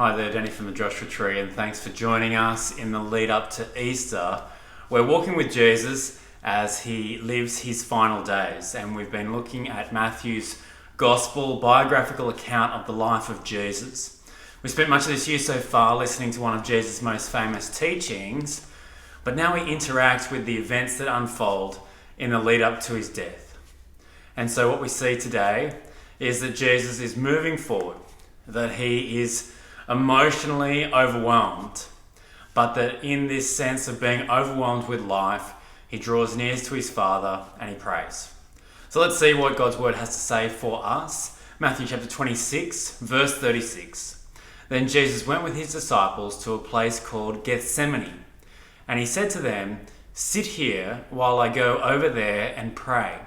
Hi there, Danny from the Joshua Tree, and thanks for joining us in the lead up to Easter. We're walking with Jesus as he lives his final days, and we've been looking at Matthew's gospel biographical account of the life of Jesus. We spent much of this year so far listening to one of Jesus' most famous teachings, but now we interact with the events that unfold in the lead up to his death. And so what we see today is that Jesus is moving forward, that he is emotionally overwhelmed, but that in this sense of being overwhelmed with life, he draws near to his Father and he prays. So let's see what God's word has to say for us. Matthew chapter 26, verse 36. Then Jesus went with his disciples to a place called Gethsemane, and he said to them, "Sit here while I go over there and pray."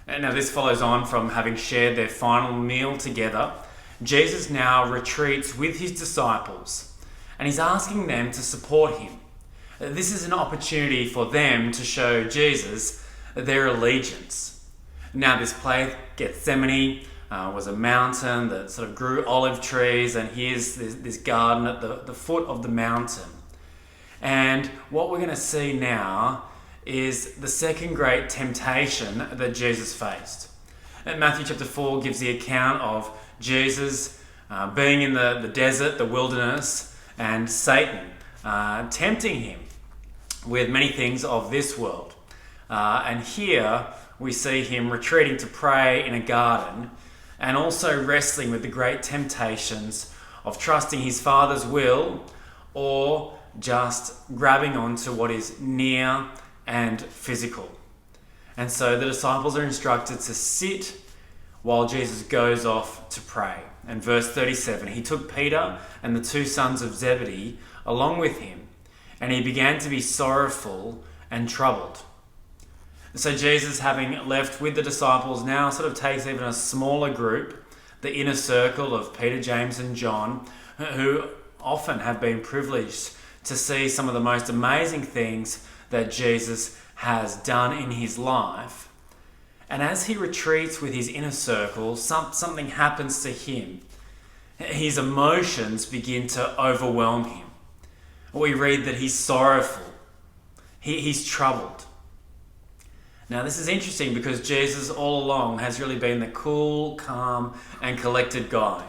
And now this follows on from having shared their final meal together. Jesus now retreats with his disciples, and he's asking them to support him. This is an opportunity for them to show Jesus their allegiance. Now this place, Gethsemane, was a mountain that sort of grew olive trees, and here's this garden at the foot of the mountain. And what we're going to see now is the second great temptation that Jesus faced. And Matthew chapter 4 gives the account of Jesus being in the desert, the wilderness, and Satan tempting him with many things of this world. And here we see him retreating to pray in a garden and also wrestling with the great temptations of trusting his Father's will or just grabbing onto what is near and physical. And so the disciples are instructed to sit while Jesus goes off to pray. And verse 37, he took Peter and the two sons of Zebedee along with him, and he began to be sorrowful and troubled. So Jesus, having left with the disciples, now sort of takes even a smaller group, the inner circle of Peter, James and John, who often have been privileged to see some of the most amazing things that Jesus has done in his life. And as he retreats with his inner circle, something happens to him. His emotions begin to overwhelm him. We read that he's sorrowful. He's troubled. Now this is interesting because Jesus all along has really been the cool, calm and collected guy.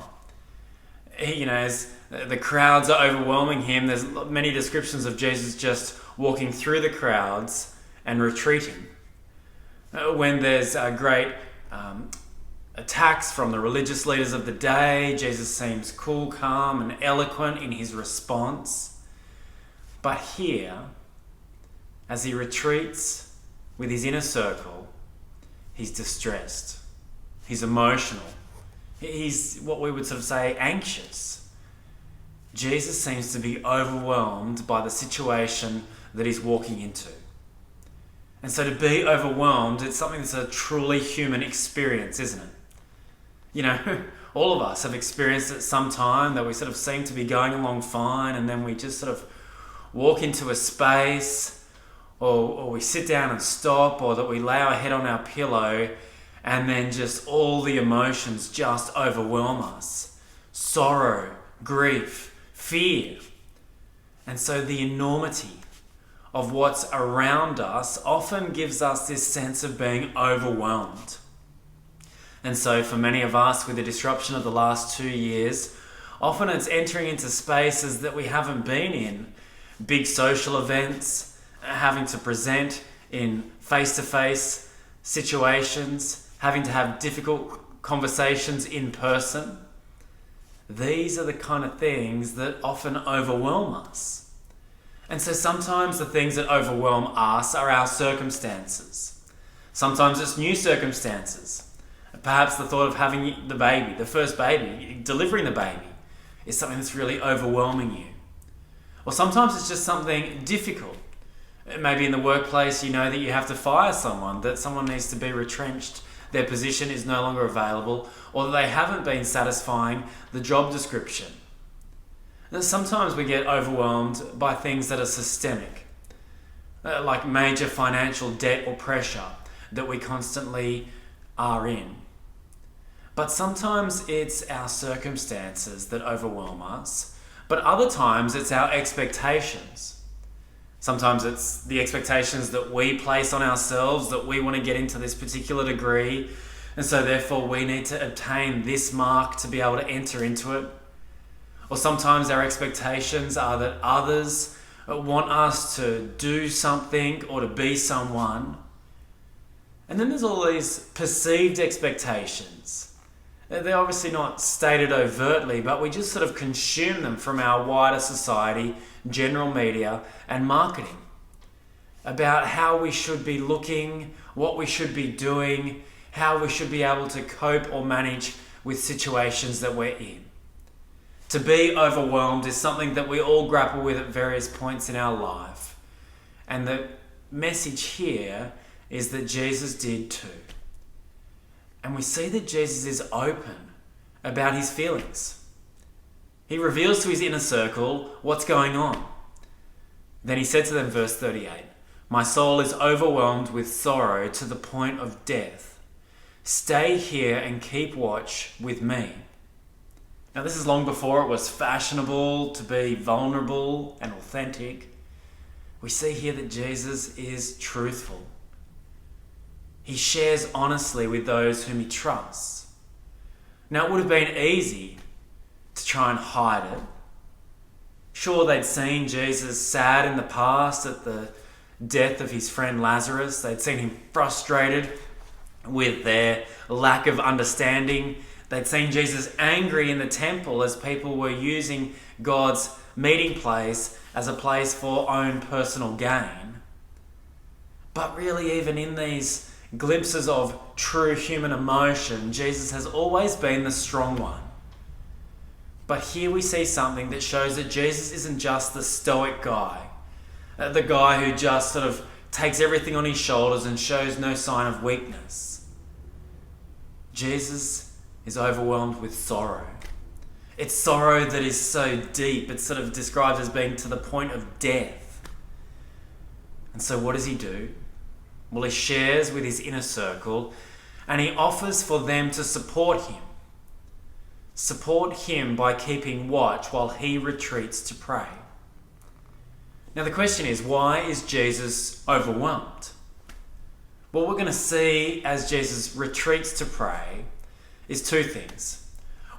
As the crowds are overwhelming him, there's many descriptions of Jesus just walking through the crowds and retreating. When there's great attacks from the religious leaders of the day, Jesus seems cool, calm, and eloquent in his response. But here, as he retreats with his inner circle, he's distressed. He's emotional. He's what we would sort of say anxious. Jesus seems to be overwhelmed by the situation that he's walking into. And so to be overwhelmed, it's something that's a truly human experience, isn't it? All of us have experienced it sometime that we sort of seem to be going along fine, and then we just sort of walk into a space, or we sit down and stop, or that we lay our head on our pillow, and then just all the emotions just overwhelm us. Sorrow, grief, fear. And so the enormity of what's around us often gives us this sense of being overwhelmed. And so for many of us, with the disruption of the last 2 years, often it's entering into spaces that we haven't been in. Big social events, having to present in face-to-face situations, having to have difficult conversations in person. These are the kind of things that often overwhelm us. And so sometimes the things that overwhelm us are our circumstances. Sometimes it's new circumstances. Perhaps the thought of having the baby, the first baby, delivering the baby, is something that's really overwhelming you. Or sometimes it's just something difficult. Maybe in the workplace you know that you have to fire someone, that someone needs to be retrenched, their position is no longer available, or that they haven't been satisfying the job description. And sometimes we get overwhelmed by things that are systemic, like major financial debt or pressure that we constantly are in. But sometimes it's our circumstances that overwhelm us, but other times it's our expectations. Sometimes it's the expectations that we place on ourselves, that we want to get into this particular degree, and so therefore we need to obtain this mark to be able to enter into it. Or sometimes our expectations are that others want us to do something or to be someone. And then there's all these perceived expectations. They're obviously not stated overtly, but we just sort of consume them from our wider society, general media, and marketing. About how we should be looking, what we should be doing, how we should be able to cope or manage with situations that we're in. To be overwhelmed is something that we all grapple with at various points in our life. And the message here is that Jesus did too. And we see that Jesus is open about his feelings. He reveals to his inner circle what's going on. Then he said to them, verse 38, "My soul is overwhelmed with sorrow to the point of death. Stay here and keep watch with me." Now this is long before it was fashionable to be vulnerable and authentic. We see here that Jesus is truthful. He shares honestly with those whom he trusts. Now it would have been easy to try and hide it. Sure, they'd seen Jesus sad in the past at the death of his friend Lazarus. They'd seen him frustrated with their lack of understanding. They'd seen Jesus angry in the temple as people were using God's meeting place as a place for own personal gain. But really, even in these glimpses of true human emotion, Jesus has always been the strong one. But here we see something that shows that Jesus isn't just the stoic guy, the guy who just sort of takes everything on his shoulders and shows no sign of weakness. Jesus is overwhelmed with sorrow. It's sorrow that is so deep, it's sort of described as being to the point of death. And so what does he do? Well, he shares with his inner circle and he offers for them to support him. Support him by keeping watch while he retreats to pray. Now the question is, why is Jesus overwhelmed? What we're going to see as Jesus retreats to pray is two things.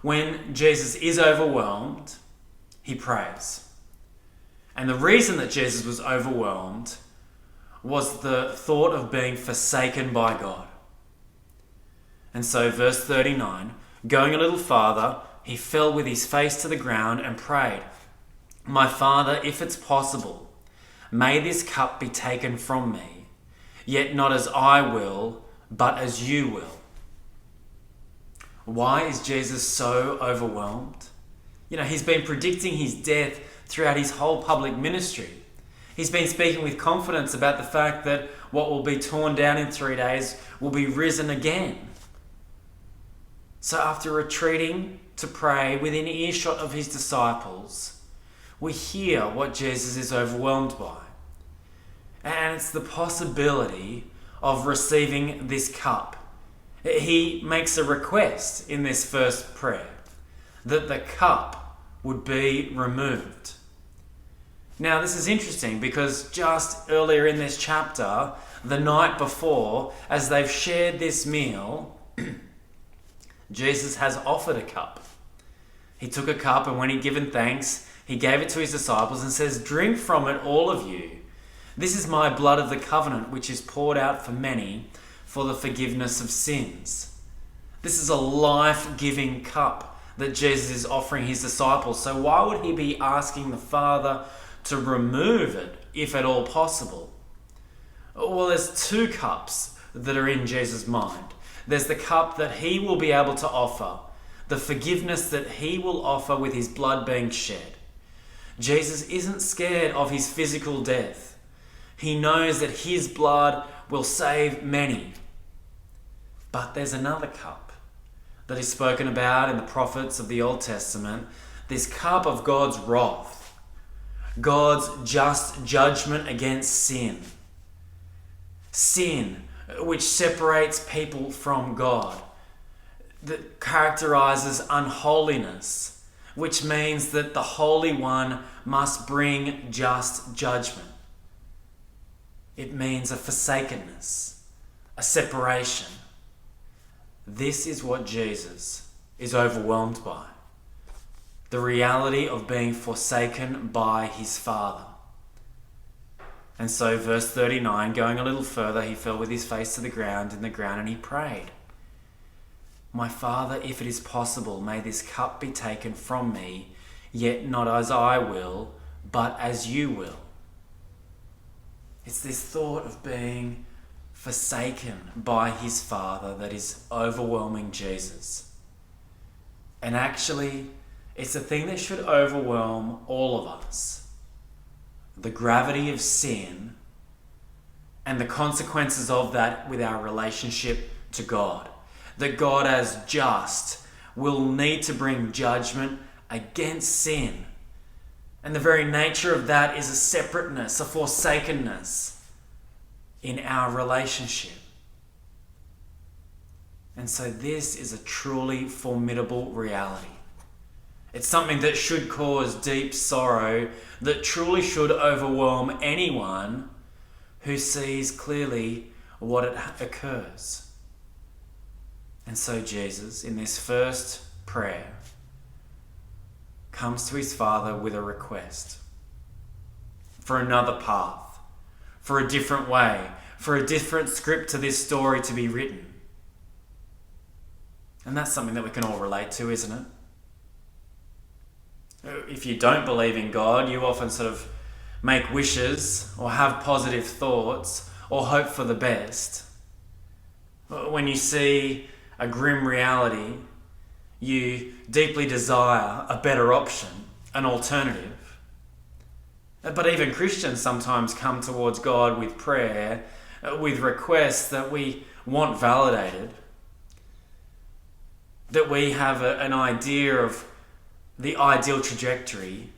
When Jesus is overwhelmed, he prays. And the reason that Jesus was overwhelmed was the thought of being forsaken by God. And so verse 39, going a little farther, he fell with his face to the ground and prayed, "My Father, if it's possible, may this cup be taken from me, yet not as I will, but as you will." Why is Jesus so overwhelmed? He's been predicting his death throughout his whole public ministry. He's been speaking with confidence about the fact that what will be torn down in 3 days will be risen again. So after retreating to pray within earshot of his disciples, we hear what Jesus is overwhelmed by. And it's the possibility of receiving this cup. He makes a request in this first prayer that the cup would be removed. Now, this is interesting because just earlier in this chapter, the night before, as they've shared this meal, Jesus has offered a cup. He took a cup and when he'd given thanks, he gave it to his disciples and says, "Drink from it, all of you. This is my blood of the covenant, which is poured out for many for the forgiveness of sins." This is a life-giving cup that Jesus is offering his disciples. So why would he be asking the Father to remove it, if at all possible? Well, there's two cups that are in Jesus' mind. There's the cup that he will be able to offer, the forgiveness that he will offer with his blood being shed. Jesus isn't scared of his physical death. He knows that his blood will save many. But there's another cup that is spoken about in the prophets of the Old Testament, this cup of God's wrath. God's just judgment against sin. Sin, which separates people from God. that characterizes unholiness, which means that the Holy One must bring just judgment. It means a forsakenness, a separation. This is what Jesus is overwhelmed by. The reality of being forsaken by his Father. And so verse 39, going a little further, he fell with his face to the ground and he prayed, "My Father, if it is possible, may this cup be taken from me, yet not as I will, but as you will." It's this thought of being forsaken by his Father that is overwhelming Jesus. And actually, it's a thing that should overwhelm all of us. The gravity of sin and the consequences of that with our relationship to God. That God as just will need to bring judgment against sin. And the very nature of that is a separateness, a forsakenness in our relationship. And so this is a truly formidable reality. It's something that should cause deep sorrow, that truly should overwhelm anyone who sees clearly what occurs. And so Jesus, in this first prayer, comes to his Father with a request for another path, for a different way, for a different script to this story to be written. And that's something that we can all relate to, isn't it? If you don't believe in God, you often sort of make wishes or have positive thoughts or hope for the best. When you see a grim reality, you deeply desire a better option, an alternative. But even Christians sometimes come towards God with prayer, with requests that we want validated, that we have an idea of the ideal trajectory.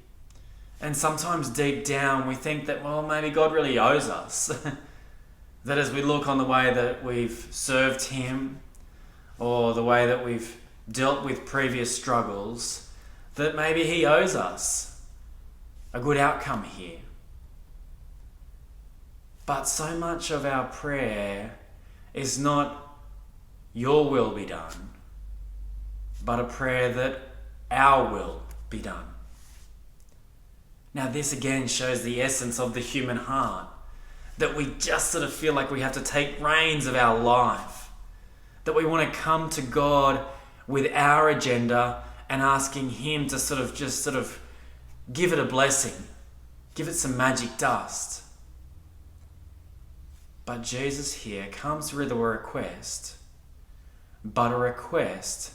And sometimes deep down we think that, well, maybe God really owes us. That as we look on the way that we've served him or the way that we've dealt with previous struggles, that maybe he owes us a good outcome here. But so much of our prayer is not your will be done, but a prayer that our will be done. Now this again shows the essence of the human heart, that we just sort of feel like we have to take reins of our life, that we want to come to God with our agenda and asking him to sort of give it a blessing, give it some magic dust. But Jesus here comes with a request, but a request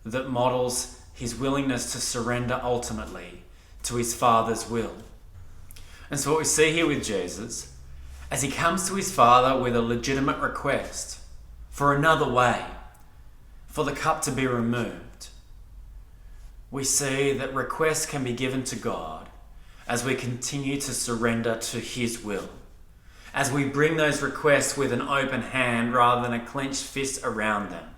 that models his willingness to surrender ultimately to his Father's will. And so what we see here with Jesus, as he comes to his Father with a legitimate request for another way, for the cup to be removed, we see that requests can be given to God as we continue to surrender to his will, as we bring those requests with an open hand rather than a clenched fist around them.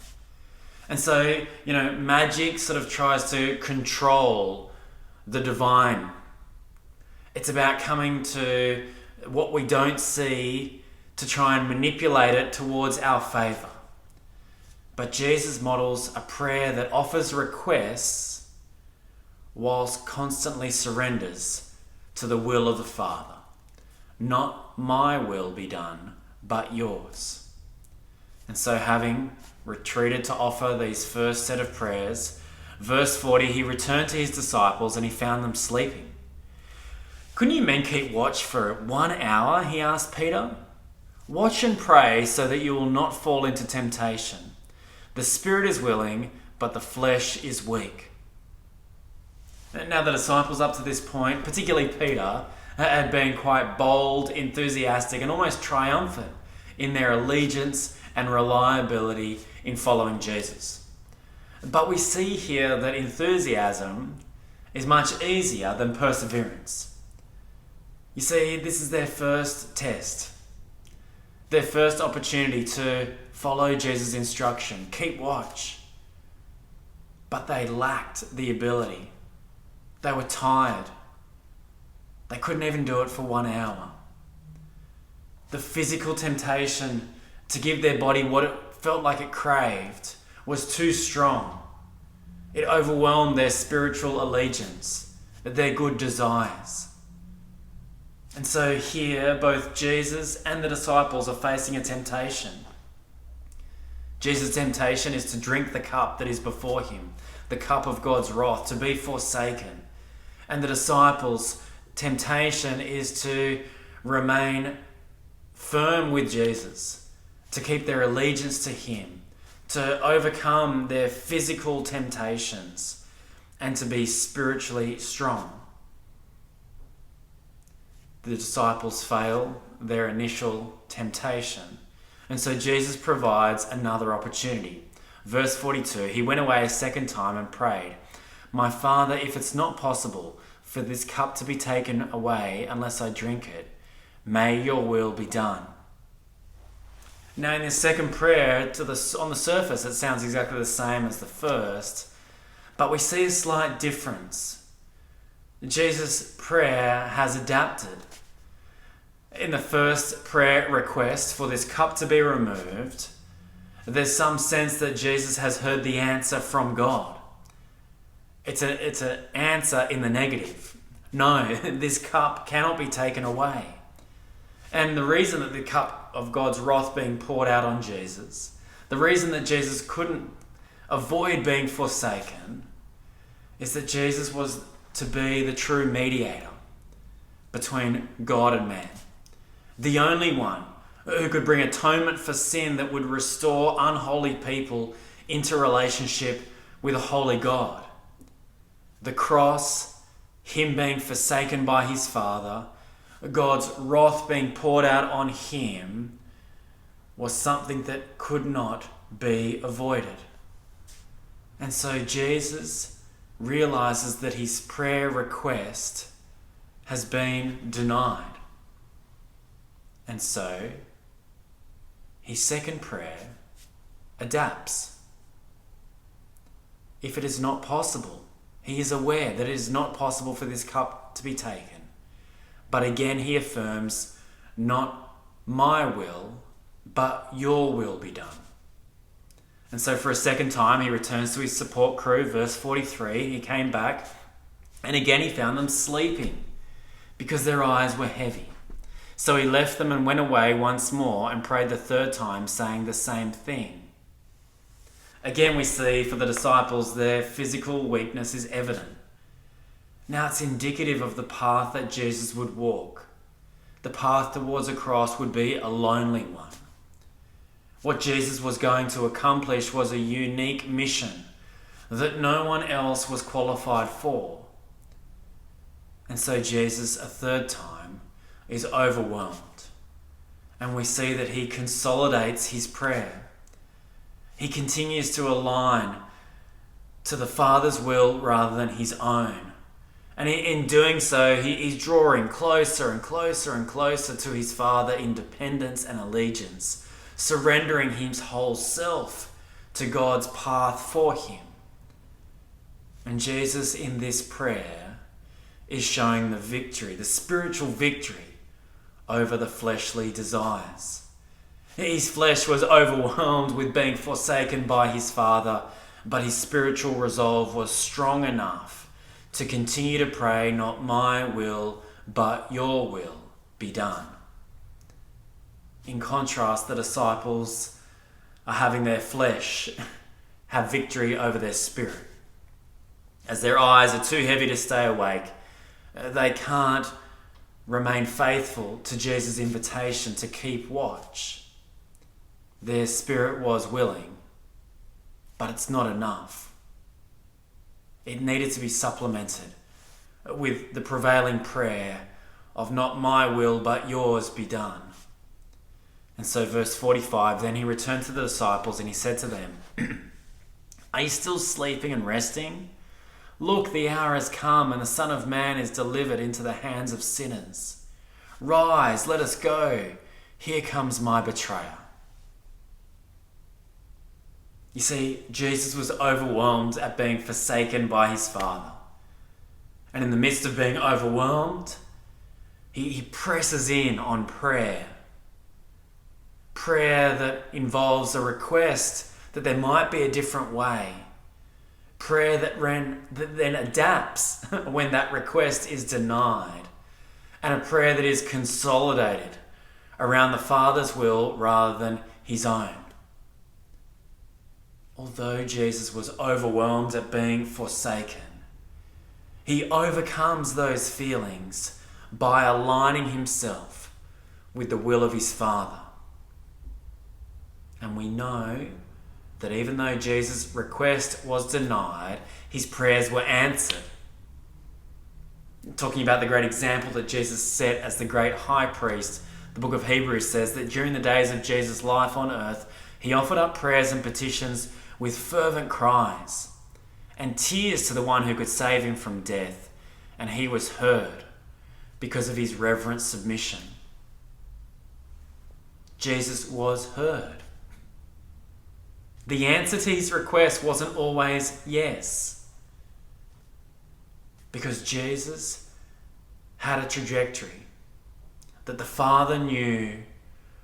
And so, magic sort of tries to control the divine. It's about coming to what we don't see to try and manipulate it towards our favor. But Jesus models a prayer that offers requests whilst constantly surrenders to the will of the Father. Not my will be done, but yours. And so having retreated to offer these first set of prayers, verse 40, he returned to his disciples and he found them sleeping. "Couldn't you men keep watch for 1 hour?" he asked Peter. "Watch and pray so that you will not fall into temptation. The spirit is willing, but the flesh is weak." Now the disciples up to this point, particularly Peter, had been quite bold, enthusiastic, and almost triumphant in their allegiance and reliability in following Jesus. But we see here that enthusiasm is much easier than perseverance. You see, this is their first test, their first opportunity to follow Jesus' instruction, keep watch, but they lacked the ability. They were tired. They couldn't even do it for 1 hour. The physical temptation to give their body what it felt like it craved was too strong. It overwhelmed their spiritual allegiance, their good desires. And so here, both Jesus and the disciples are facing a temptation. Jesus' temptation is to drink the cup that is before him, the cup of God's wrath, to be forsaken. And the disciples' temptation is to remain firm with Jesus, to keep their allegiance to him, to overcome their physical temptations, and to be spiritually strong. The disciples fail their initial temptation, and so Jesus provides another opportunity. Verse 42, he went away a second time and prayed, "My Father, if it's not possible for this cup to be taken away unless I drink it, may your will be done." Now in this second prayer, on the surface it sounds exactly the same as the first, but we see a slight difference. Jesus' prayer has adapted. In the first prayer request for this cup to be removed, there's some sense that Jesus has heard the answer from God. It's an answer in the negative. No, this cup cannot be taken away. And the reason that the cup of God's wrath being poured out on Jesus, the reason that Jesus couldn't avoid being forsaken, is that Jesus was to be the true mediator between God and man. The only one who could bring atonement for sin that would restore unholy people into relationship with a holy God. The cross, him being forsaken by his Father, God's wrath being poured out on him, was something that could not be avoided. And so Jesus realizes that his prayer request has been denied. And so his second prayer adapts. If it is not possible, he is aware that it is not possible for this cup to be taken. But again he affirms, "Not my will, but your will be done." And so for a second time he returns to his support crew. Verse 43, he came back and again he found them sleeping because their eyes were heavy. So he left them and went away once more and prayed the third time, saying the same thing. Again we see for the disciples their physical weakness is evident. Now it's indicative of the path that Jesus would walk. The path towards a cross would be a lonely one. What Jesus was going to accomplish was a unique mission that no one else was qualified for. And so Jesus, a third time, is overwhelmed. And we see that he consolidates his prayer. He continues to align to the Father's will rather than his own. And in doing so, he's drawing closer and closer and closer to his Father in dependence and allegiance, surrendering his whole self to God's path for him. And Jesus in this prayer is showing the victory, the spiritual victory over the fleshly desires. His flesh was overwhelmed with being forsaken by his Father, but his spiritual resolve was strong enough to continue to pray, "Not my will, but your will be done." In contrast, the disciples are having their flesh have victory over their spirit. As their eyes are too heavy to stay awake, they can't remain faithful to Jesus' invitation to keep watch. Their spirit was willing, but it's not enough. It needed to be supplemented with the prevailing prayer of "Not my will, but yours be done." And so verse 45, then he returned to the disciples and he said to them, "Are you still sleeping and resting? Look, the hour has come and the Son of Man is delivered into the hands of sinners. Rise, let us go. Here comes my betrayer." You see, Jesus was overwhelmed at being forsaken by his Father. And in the midst of being overwhelmed, he presses in on prayer. Prayer that involves a request that there might be a different way. Prayer that then adapts when that request is denied. And a prayer that is consolidated around the Father's will rather than his own. Although Jesus was overwhelmed at being forsaken, he overcomes those feelings by aligning himself with the will of his Father. And we know that even though Jesus' request was denied, his prayers were answered. Talking about the great example that Jesus set as the great high priest, the book of Hebrews says that during the days of Jesus' life on earth, he offered up prayers and petitions with fervent cries and tears to the one who could save him from death, and he was heard because of his reverent submission. Jesus was heard. The answer to his request wasn't always yes, because Jesus had a trajectory that the Father knew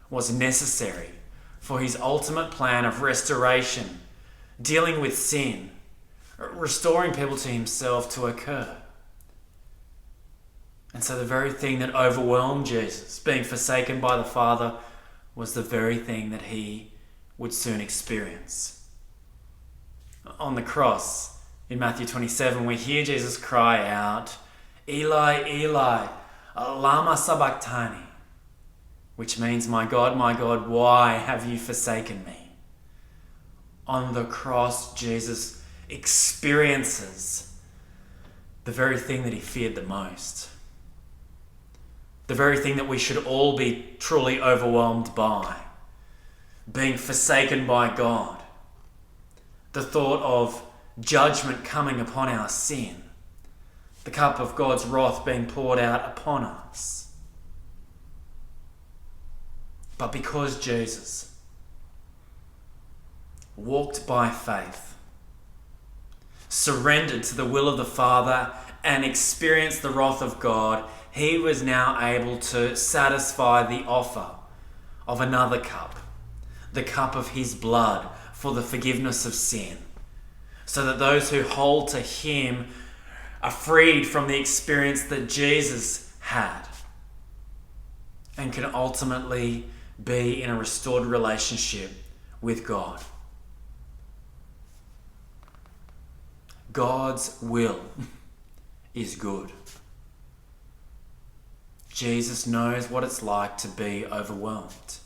was necessary for his ultimate plan of restoration, dealing with sin, restoring people to himself to occur. And so the very thing that overwhelmed Jesus, being forsaken by the Father, was the very thing that he would soon experience. On the cross, in Matthew 27, we hear Jesus cry out, "Eli, Eli, lama sabachthani," which means, my God, why have you forsaken me?" On the cross, Jesus experiences the very thing that he feared the most. The very thing that we should all be truly overwhelmed by. Being forsaken by God. The thought of judgment coming upon our sin. The cup of God's wrath being poured out upon us. But because Jesus walked by faith, surrendered to the will of the Father, and experienced the wrath of God, he was now able to satisfy the offer of another cup, the cup of his blood for the forgiveness of sin, so that those who hold to him are freed from the experience that Jesus had and can ultimately be in a restored relationship with God. God's will is good. Jesus knows what it's like to be overwhelmed.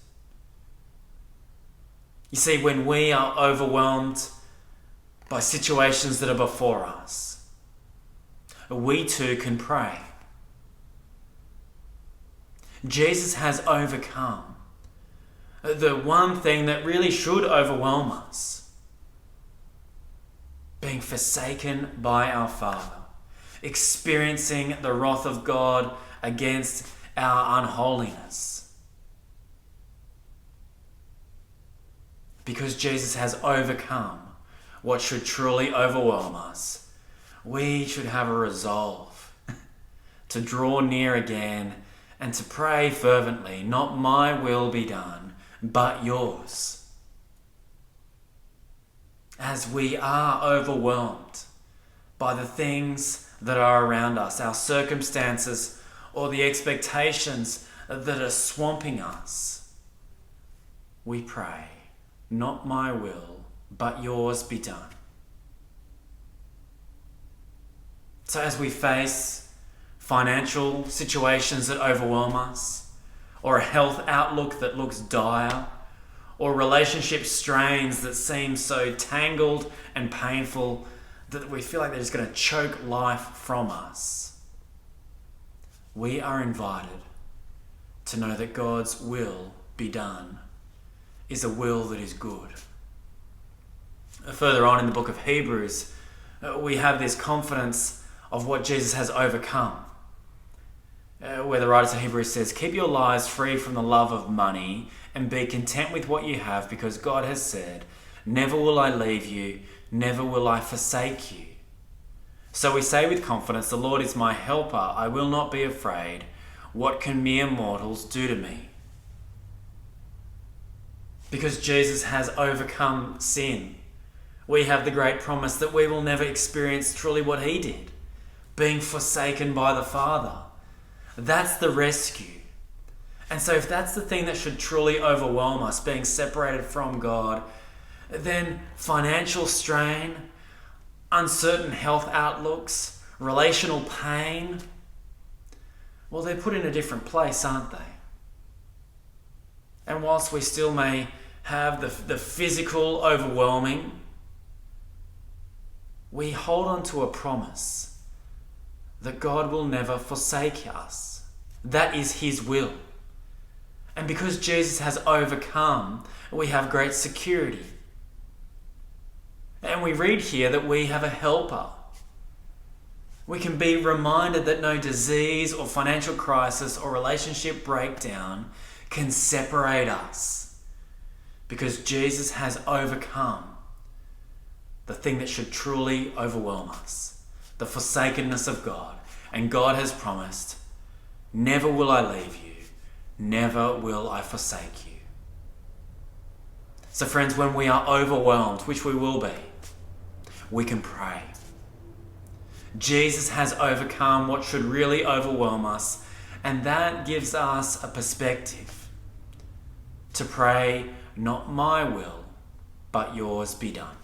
You see, when we are overwhelmed by situations that are before us, we too can pray. Jesus has overcome the one thing that really should overwhelm us, being forsaken by our Father, experiencing the wrath of God against our unholiness. Because Jesus has overcome what should truly overwhelm us, we should have a resolve to draw near again and to pray fervently, "Not my will be done, but yours." As we are overwhelmed by the things that are around us, our circumstances, or the expectations that are swamping us, we pray, "Not my will, but yours be done." So as we face financial situations that overwhelm us, or a health outlook that looks dire, or relationship strains that seem so tangled and painful that we feel like they're just going to choke life from us, we are invited to know that God's will be done is a will that is good. Further on in the book of Hebrews, we have this confidence of what Jesus has overcome. Where the writer to Hebrews says, "Keep your lives free from the love of money and be content with what you have, because God has said, Never will I leave you, never will I forsake you. So we say with confidence, the Lord is my helper, I will not be afraid. What can mere mortals do to me? Because Jesus has overcome sin, we have the great promise that we will never experience truly what he did, being forsaken by the Father. That's the rescue. And so if that's the thing that should truly overwhelm us, being separated from God, then financial strain, uncertain health outlooks, relational pain, well, they're put in a different place, aren't they? And whilst we still may have the physical overwhelming, we hold on to a promise that God will never forsake us. That is his will. And because Jesus has overcome, we have great security. And we read here that we have a helper. We can be reminded that no disease or financial crisis or relationship breakdown can separate us, because Jesus has overcome the thing that should truly overwhelm us, the forsakenness of God. And God has promised, never will I leave you, never will I forsake you. So friends, when we are overwhelmed, which we will be, we can pray. Jesus has overcome what should really overwhelm us, and that gives us a perspective to pray, not my will, but yours be done.